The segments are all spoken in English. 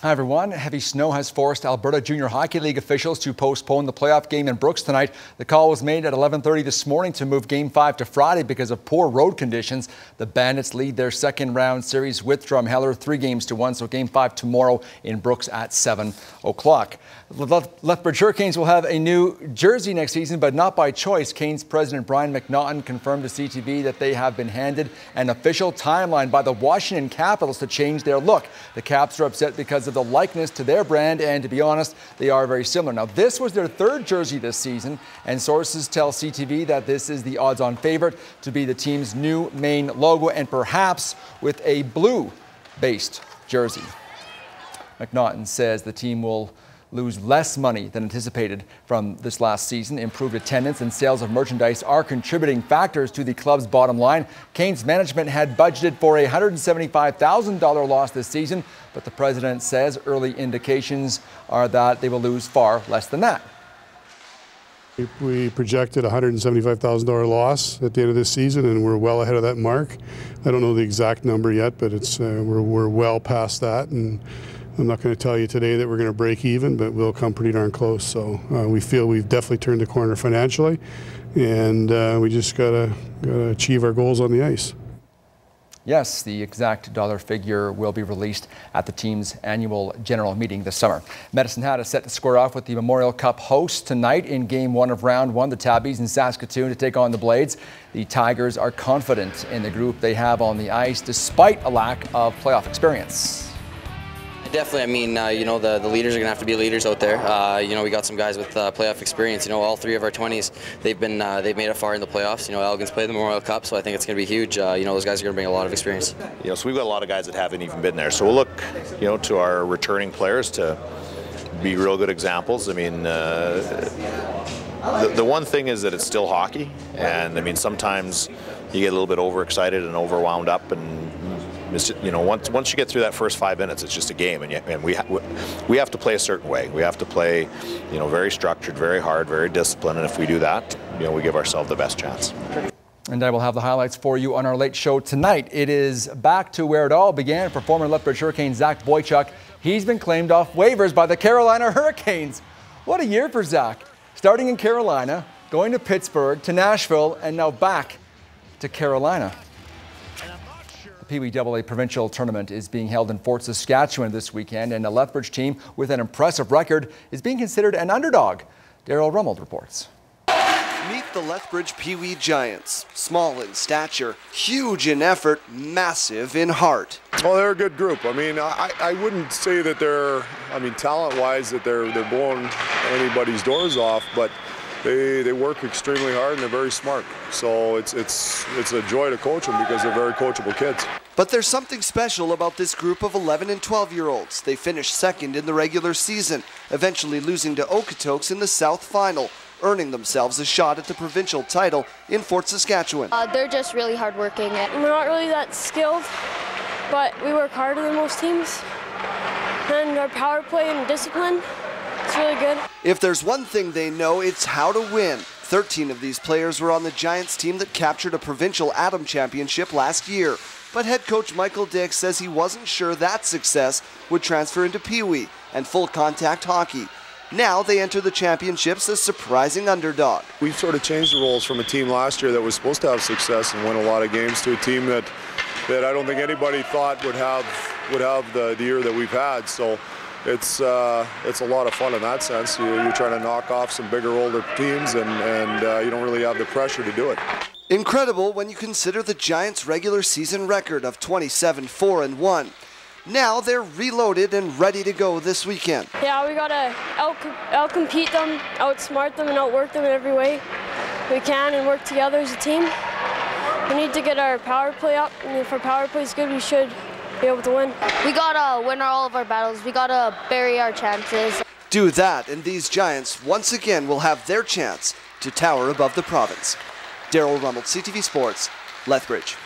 Hi everyone. Heavy snow has forced Alberta Junior Hockey League officials to postpone the playoff game in Brooks tonight. The call was made at 11:30 this morning to move Game 5 to Friday because of poor road conditions. The Bandits lead their second round series with Drumheller 3-1, so Game 5 tomorrow in Brooks at 7 o'clock. Lethbridge Hurricanes will have a new jersey next season, but not by choice. Canes president Brian McNaughton confirmed to CTV that they have been handed an official timeline by the Washington Capitals to change their look. The Caps are upset because of the likeness to their brand, and to be honest, they are very similar. Now, this was their third jersey this season, and sources tell CTV that this is the odds-on favorite to be the team's new main logo, and perhaps with a blue-based jersey. McNaughton says the team will lose less money than anticipated from this last season. Improved attendance and sales of merchandise are contributing factors to the club's bottom line. Canes management had budgeted for a $175,000 loss this season, but the president says early indications are that they will lose far less than that. We projected a $175,000 loss at the end of this season, and we're well ahead of that mark. I don't know the exact number yet, but it's we're well past that, and I'm not going to tell you today that we're going to break even, but we'll come pretty darn close. So we feel we've definitely turned the corner financially, and we just got to achieve our goals on the ice. Yes, the exact dollar figure will be released at the team's annual general meeting this summer. Medicine Hat is set to square off with the Memorial Cup hosts tonight in Game 1 of Round 1. The Tabbies in Saskatoon to take on the Blades. The Tigers are confident in the group they have on the ice despite a lack of playoff experience. Definitely. I mean, the leaders are going to have to be leaders out there. We got some guys with playoff experience. All three of our 20s, they've made it far in the playoffs. Elgin's played the Memorial Cup, so I think it's going to be huge. Those guys are going to bring a lot of experience. So we've got a lot of guys that haven't even been there. So we'll look, to our returning players to be real good examples. I mean, the one thing is that it's still hockey, and I mean sometimes you get a little bit overexcited and overwound up, and once you get through that first 5 minutes, it's just a game, and we have to play a certain way. We have to play, very structured, very hard, very disciplined, and if we do that, we give ourselves the best chance. And I will have the highlights for you on our late show tonight. It is back to where it all began for former Lethbridge Hurricane Zach Boychuk. He's been claimed off waivers by the Carolina Hurricanes. What a year for Zach. Starting in Carolina, going to Pittsburgh, to Nashville, and now back to Carolina. The Pee Wee AA provincial tournament is being held in Fort Saskatchewan this weekend, and the Lethbridge team with an impressive record is being considered an underdog. Daryl Rummel reports. Meet the Lethbridge Pee Wee Giants. Small in stature, huge in effort, massive in heart. Well, they're a good group. I mean, I wouldn't say that they're, talent-wise that they're blowing anybody's doors off, but they work extremely hard and they're very smart. So it's a joy to coach them because they're very coachable kids. But there's something special about this group of 11 and 12-year-olds. They finished second in the regular season, eventually losing to Okotoks in the South Final, earning themselves a shot at the provincial title in Fort Saskatchewan. They're just really hardworking. We're not really that skilled, but we work harder than most teams. And our power play and discipline, it's really good. If there's one thing they know, it's how to win. 13 of these players were on the Giants team that captured a provincial Atom Championship last year. But head coach Michael Dick says he wasn't sure that success would transfer into Pee Wee and full contact hockey. Now they enter the championships as surprising underdog. We've sort of changed the roles from a team last year that was supposed to have success and win a lot of games to a team that I don't think anybody thought would have the year that we've had. So it's a lot of fun in that sense. You're trying to knock off some bigger, older teams, and you don't really have the pressure to do it. Incredible when you consider the Giants' regular season record of 27-4-1. Now they're reloaded and ready to go this weekend. Yeah, we gotta out-compete them, outsmart them, and outwork them in every way we can and work together as a team. We need to get our power play up, and if our power play is good, we should be able to win. We gotta win all of our battles. We gotta bury our chances. Do that, and these Giants once again will have their chance to tower above the province. Daryl Rummel, CTV Sports, Lethbridge.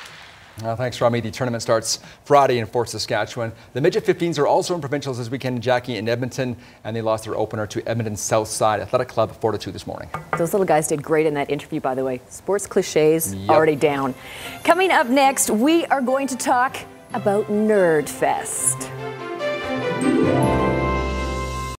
Thanks, Rami. The tournament starts Friday in Fort Saskatchewan. The Midget 15s are also in provincials this weekend, Jackie, in Edmonton, and they lost their opener to Edmonton Southside Athletic Club 4-2 this morning. Those little guys did great in that interview, by the way. Sports cliches already down. Coming up next, we are going to talk about Nerd Fest.